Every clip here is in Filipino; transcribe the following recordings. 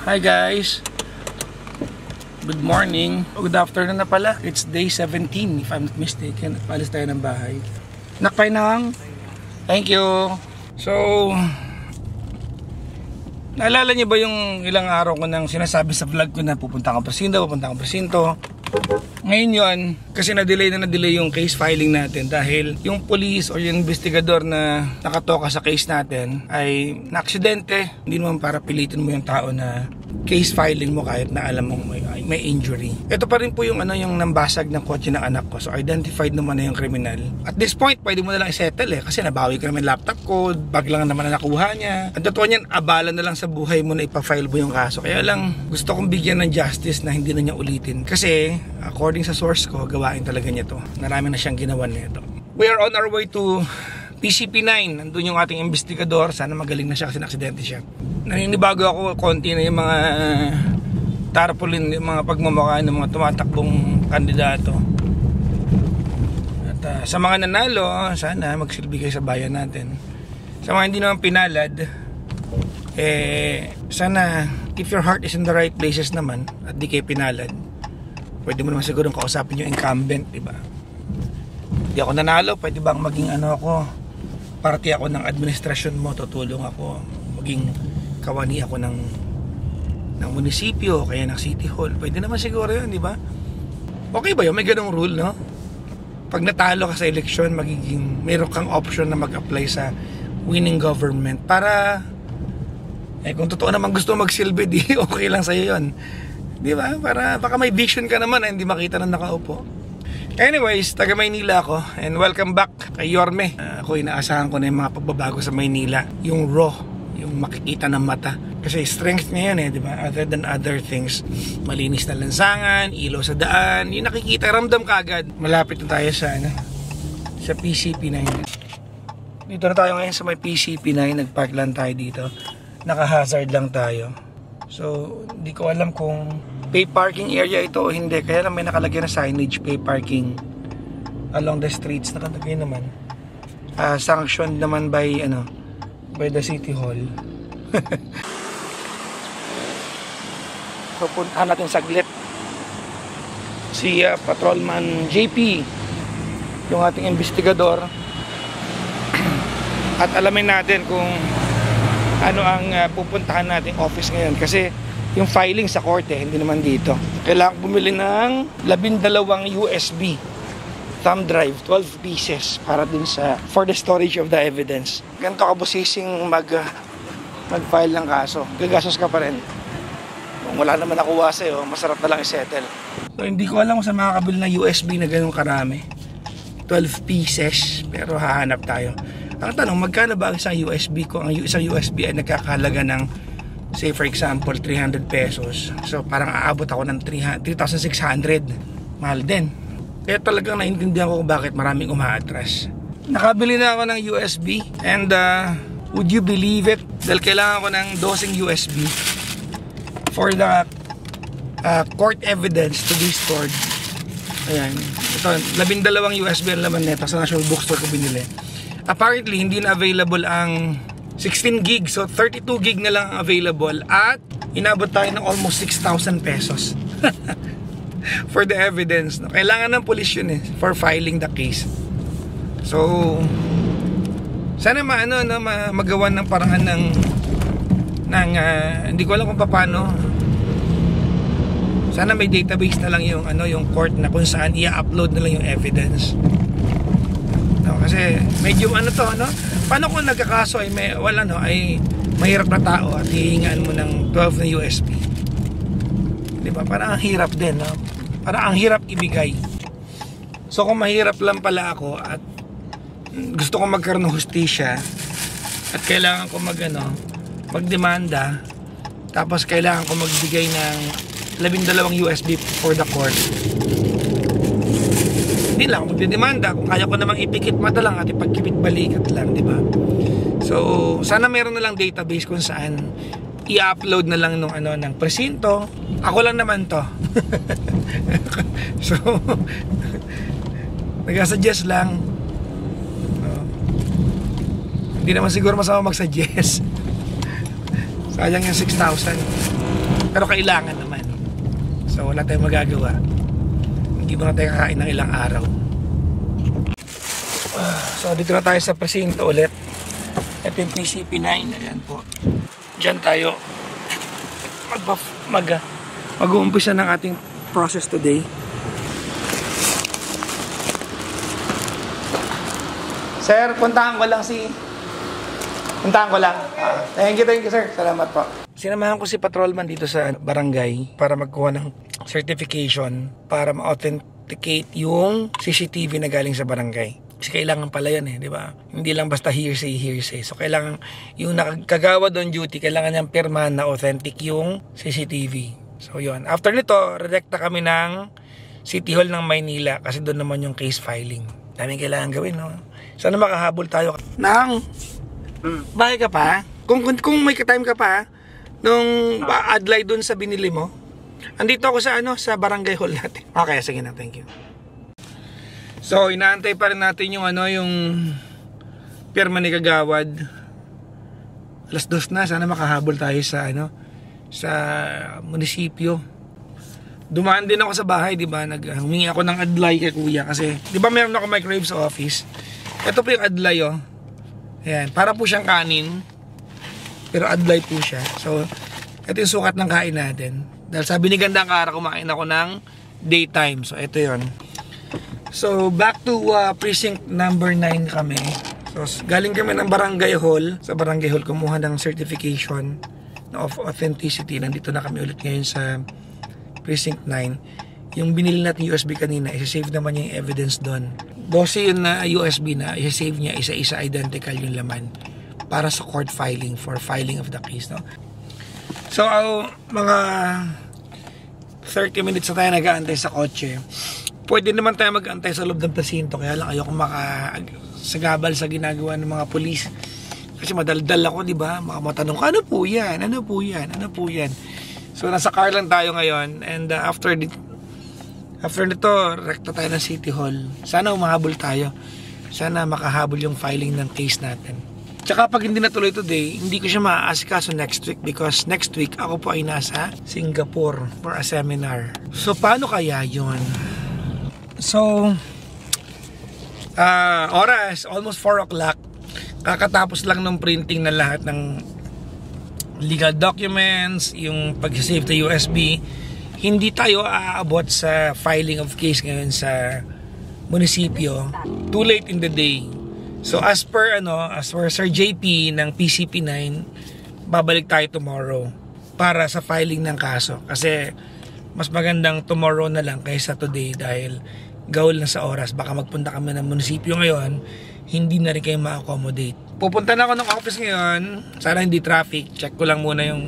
Hi guys! Good morning. Good afternoon na pala. It's day 17 if I'm not mistaken. Paalis tayo ng bahay. Nakpay nang. Thank you. So, naalala niyo ba yung ilang araw ko nang sinasabi sa vlog ko na pupunta akong presinto. Ngayon yon, kasi na-delay yung case filing natin dahil yung police o yung investigador na nakatoka sa case natin ay na-aksidente. Hindi naman para pilitin mo yung tao na case filing mo kahit na alam mo may injury. Ito pa rin po yung yung nambasag ng kotse ng anak ko. So identified naman na yung kriminal. At this point, pwede mo na lang i-settle kasi nabawi ko naman laptop ko, bag lang naman na nakuha niya. At totoo niyan, abala na lang sa buhay mo na ipa-file mo yung kaso. Kaya lang, gusto kong bigyan ng justice na hindi na niya ulitin. Kasi, according sa source ko, gawain talaga niya to. Marami na siyang ginawan nito. We are on our way to PCP9. Nandun yung ating investigador. Sana magaling na siya kasi na-aksidente siya. Naninibago ako konti na yung mga tarpaulin, yung mga pagmamukha ng mga tumatakbong kandidato. At sa mga nanalo, sana magsilbi kayo sa bayan natin. Sa mga hindi naman pinalad, sana if your heart is in the right places naman at di kayo pinalad, pwede mo naman siguro kausapin yung incumbent, diba? Hindi ako nanalo, pwede bang maging party ako ng administrasyon mo, tutulong ako, maging kawani ako ng munisipyo, kaya ng city hall. Pwede naman siguro yun, di ba? Okay ba yun? May ganong rule, no? Pag natalo ka sa eleksyon, mayroon kang option na mag-apply sa winning government para kung totoo naman gusto magsilbi, di okay lang sa'yo yun. Di ba? Para baka may vision ka naman na hindi makita na nakaupo. Anyways, taga Maynila ako and welcome back kay Yorme. Ako inaasahan ko na yung mga pagbabago sa Maynila. Yung raw, yung makikita ng mata. Kasi strength niya yan di ba? Other than other things, malinis na lansangan, ilaw sa daan, yung nakikita, ramdam ka agad. Malapit na tayo sa PCP9. Dito na tayo ngayon sa may PCP9, nagpark lang tayo dito. Naka-hazard lang tayo. So, hindi ko alam kung pay parking area ito o hindi. Kaya lang may nakalagay na signage, pay parking along the streets. Nakalagay naman. Sanctioned naman by the City Hall. So, puntahan natin saglit si Patrolman JP, yung ating investigador. At alamin natin kung ano ang pupuntahan nating office ngayon. Kasi yung filing sa korte, hindi naman dito. Kailangan bumili ng 12 USB thumb drive, 12 pieces para din for the storage of the evidence. Ganito kabusising mag-file ng kaso. Gagastos ka pa rin. Kung wala naman nakuha sa'yo, masarap na lang i-settle. So hindi ko alam kung saan makakabili ng USB na ganun karami. 12 pieces, pero hahanap tayo. Ang tanong, magkano ba ang isang USB ko? Ang isang USB ay nagkakahalaga ng, say for example, 300 pesos. So parang aabot ako ng 3,600. Mahal din. Kaya talagang naintindihan ko kung bakit maraming umaatras. Nakabili na ako ng USB and would you believe it? Dahil kailangan ko ng 12 USB for the court evidence to be stored. Ayan. Ito, 12 USB ang laman nito sa National Bookstore ko binili. Apparently, hindi na available ang 16 gig. So, 32 gig na lang ang available. At, inabot tayo ng almost 6,000 pesos. For the evidence. Kailangan ng police yun for filing the case. So, sana magawa ng paraan ng hindi ko alam kung paano. Sana may database na lang yung court na kung saan i-upload na lang yung evidence. Kasi medyo paano kung nagkakaso ay mahirap na tao at hihingaan mo ng 12 na USB, di ba? Parang ang hirap din, parang ang hirap ibigay. So kung mahirap lang pala ako at gusto ko magkaroon ng hustisya at kailangan ko magdemanda, tapos kailangan ko magbigay ng 12 USB for the court, hindi lang ako magdedemanda. Kung kaya ko namang ipikit mata lang at ipagkipit balikat lang, di ba? So, sana meron na lang database kung saan i-upload na lang ng presinto. Ako lang naman to. So, nag-suggest lang. Hindi naman siguro masama mag-suggest. Sayang yung 6,000. Pero kailangan naman. So wala tayong magagawa. Hindi ba tayo kakain ng ilang araw. So dito na tayo sa presinto ulit. Ito yung PCP9. Ayan po. Diyan tayo mag-uumpisa ng ating process today. Sir, puntahan ko lang Thank you sir. Salamat po. Sinamahan ko si patrolman dito sa barangay para magkuha ng certification para ma-authenticate yung CCTV na galing sa barangay. Kasi kailangan pala yan di ba? Hindi lang basta hearsay. So kailangan yung nakagagawa doon duty, kailangan niyang pirmahan na authentic yung CCTV. So yun. After nito, redirecta kami ng City Hall ng Maynila kasi doon naman yung case filing. Daming kailangan gawin, no? Sana makahabol tayo. Bahay ka pa? Kung may time ka pa, nung adlay doon sa binili mo, andito ako sa barangay hall natin. Okay, sige na, thank you. So, inaantay pa rin natin yung yung pirma ni Kagawad. Alas 2 na, sana makahabol tayo sa sa munisipyo. Dumaan din ako sa bahay, di ba? Humingi ako ng adlay kay kuya kasi, di ba meron ako microwave sa office? Ito po yung adlay, Ayan, para po siyang kanin. Pero adlay po siya. So, ito yung sukat ng kain natin. Dahil sabi ni Gandang Kara, kumain ako ng daytime. So, ito yon. So, back to precinct number 9 kami. So, galing kami ng barangay hall. Sa barangay hall, kumuha ng certification of authenticity. Nandito na kami ulit ngayon sa precinct 9. Yung binili natin USB kanina, isa-save naman yung evidence doon. 12 yun na USB na, isa-save niya, isa-isa identical yung laman para sa court filing, for filing of the case, no? So, mga 30 minutes na tayo nag-aantay sa kotse. Pwede naman tayo mag-aantay sa loob ng presinto, kaya lang ayoko makasagabal sa ginagawa ng mga pulis. Kasi madaldal ako, di ba? Matanong ko, ano po yan? So, nasa car lang tayo ngayon, and after nito, rekta tayo ng City Hall. Sana umahabol tayo. Sana makahabol yung filing ng case natin. Tsaka pag hindi natuloy today, hindi ko siya maaasikaso next week because next week ako po ay nasa Singapore for a seminar. So paano kaya yun? So, oras, almost 4 o'clock. Kakatapos lang ng printing na lahat ng legal documents, yung pag-save to USB. Hindi tayo aabot sa filing of case ngayon sa munisipyo. Too late in the day. So as per Sir JP ng PCP9, babalik tayo tomorrow para sa filing ng kaso. Kasi mas magandang tomorrow na lang kaysa today dahil gawal na sa oras. Baka magpunta kami ng munisipyo ngayon, hindi na rin kayo ma-accommodate. Pupunta na ako ng office ngayon. Sana hindi traffic. Check ko lang muna yung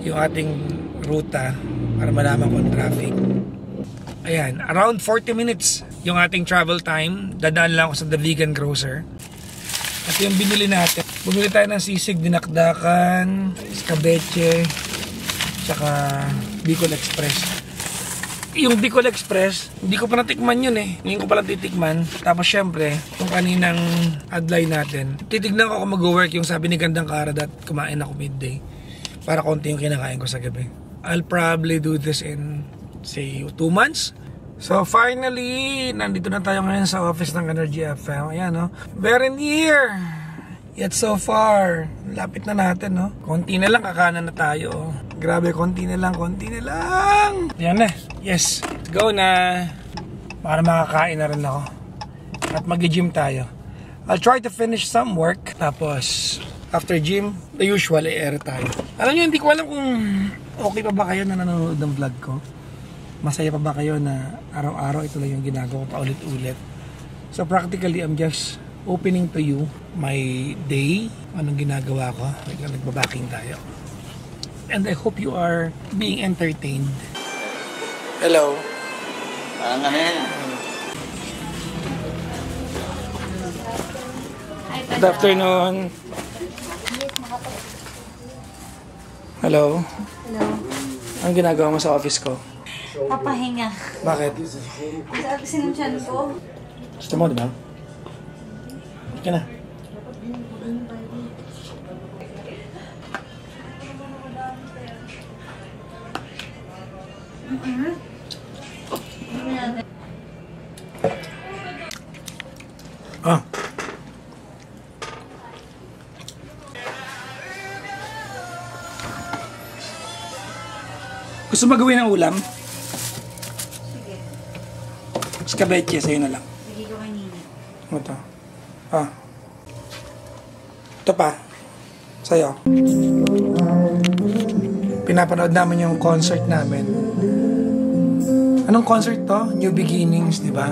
ating ruta para malaman kung traffic. Ayan, around 40 minutes yung ating travel time. Dadaan lang ako sa The Vegan Grocer. At yung binili natin, bumili tayo ng sisig, dinakdakan, escabeche, tsaka Bicol Express. Yung Bicol Express, hindi ko pa natikman yun Ngayon ko pa lang titikman. Tapos syempre, yung kaninang adlay natin, titignan ko kung mag-work yung sabi ni Gandang Kara that kumain ako midday. Para konti yung kinakain ko sa gabi. I'll probably do this in, say, 2 months. So finally, nandito na tayo ngayon sa office ng Energy FM. Ayan, very near. Yet so far, lapit na natin, Konti na lang, kakanan na tayo. Grabe, konti na lang. Ayan na. Yes, go na. Para makakain na rin ako. At mag-gym tayo. I'll try to finish some work. Tapos, after gym, the usual, air tayo. Alam nyo, hindi ko alam kung okay pa ba kayo na nanonood ng vlog ko. Masaya pa ba kayo na araw-araw ito lang yung ginagawa ko paulit-ulit. So practically, I'm just opening to you my day. Anong ginagawa ko. Nagbabaking tayo. And I hope you are being entertained. Hello. Good afternoon. Hello. Hello. Anong ginagawa mo sa office ko? Papahinga. Bakit? Kasi ng tiyan ko. Gusto mo, di ba? Ka na. Ah. Gusto mo gawin ng ulam? Sige. Escabeche, sa'yo na lang. Sige ko kay Nina. Ano to? Ah. Ito pa. Sa'yo. Pinapanood namin yung concert namin. Anong concert to? New Beginnings, di ba?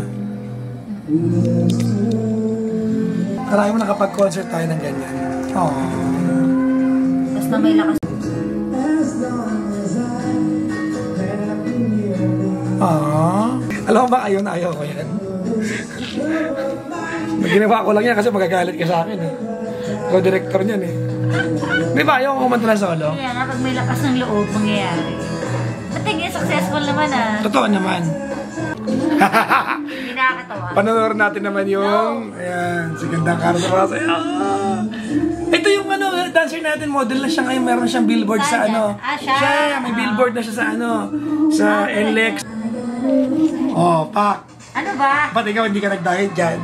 Karami mo nakapag-concert tayo ng ganyan. Aww. Tapos na may lakas. Aww. Alam mo ba, ayaw ko yan. Ginawa ko lang yan kasi magagalit ka sa akin eh. Ikaw director niyan eh. Di ba, ayaw ko kumanta ng solo? Kaya nga, pag may lakas ng loob, mangyayari. At tingin, successful naman ah. Totoo naman. Hindi nakakatawa. Panonood natin naman yung... Ayan, si Gandang Carlos Rosa. Ito yung ano, dancer natin, model na siya ngayon. Meron siyang billboard sa Saan ano. yan? Ah, siya. May billboard na siya sa ano. Sa NLEX. Oh, pak. Ano ba? Ba't ikaw hindi ka nag-diet dyan?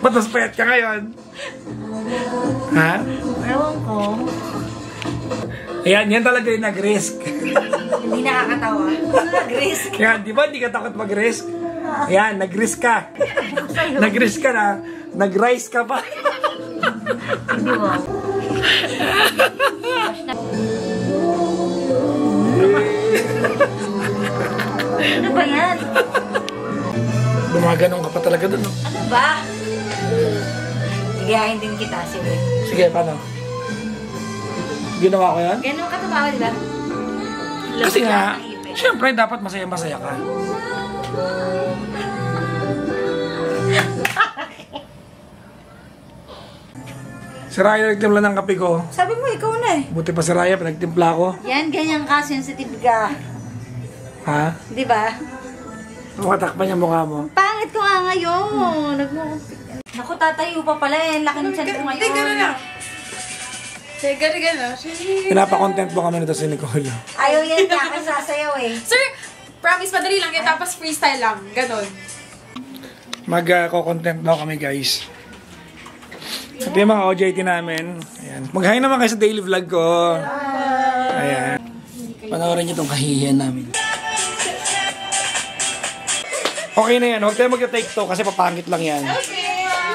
Ba't mas payat ka ngayon? Ha? Ewan ko. Ayan, yan talaga yung nag-risk. Hindi nakakatawa. Nag-risk. Yan, di ba hindi ka takot mag-risk? Ayan, nag-risk ka. Nag-risk ka na. Nag-rise ka pa. Hindi ba? Ano ba yan? Gumaganong ka pa talaga dun. No? Ano ba? Sigahin din kita, sige. Sige, paano? Ginawa ko yan? Ganun ka tumawa, di ba? Kasi Love nga, ka ng ipin. syempre dapat masaya-masaya ka. Si Raya nagtimpla ng kape ko. Sabi mo, ikaw na eh. Buti pa si Raya, pinagtimpla ko. Yan, ganyan ka, sensitive ka. Ha? Di ba? Matakpan yung mukha mo. Pangit ko nga ngayon. Naku, tatayo pa pala eh. Laki ng tiyan ko ngayon. Hindi, gano'n na. Sige, gano'n. Pinapa-content mo kami nito si Nicole. Ayaw yan niya kasi sasayaw eh. Sir, promise, madali lang yan. Tapos freestyle lang. Gano'n. Mag-co-content daw kami, guys. Ito yung mga OJT namin. Ayan. Mag-hi naman kayo sa daily vlog ko. Ayan. Panoorin niyo itong kahihiyan namin. Okay na yan. Huwag tayo mag-take to kasi papangit lang yan.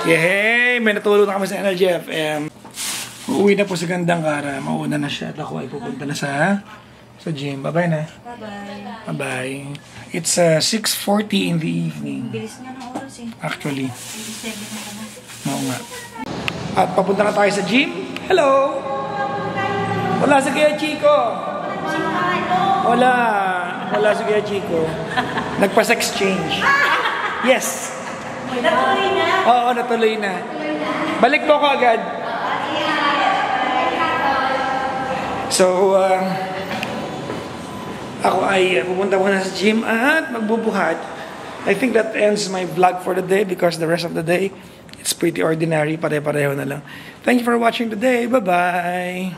Yehey! May natulog na kami sa NLG FM. Uuwi na po si Gandang Kara. Mauna na siya at ako ay pupunta na sa gym. Bye-bye na. Bye-bye. Bye-bye. It's 6:40 in the evening. Bilis nga ng oras eh. Actually. 27 na ka na. Oo nga. At papunta na tayo sa gym. Hello! Wala si Kuya Chico. Wala si Kuya Chico. Nagpa-sex change. Yes! Natuloy na. Oo, natuloy na. Balik mo ko agad. So, ako ay pupunta muna sa gym at magbubuhat. I think that ends my vlog for the day because the rest of the day, it's pretty ordinary. Pare-pareho na lang. Thank you for watching today. Bye-bye!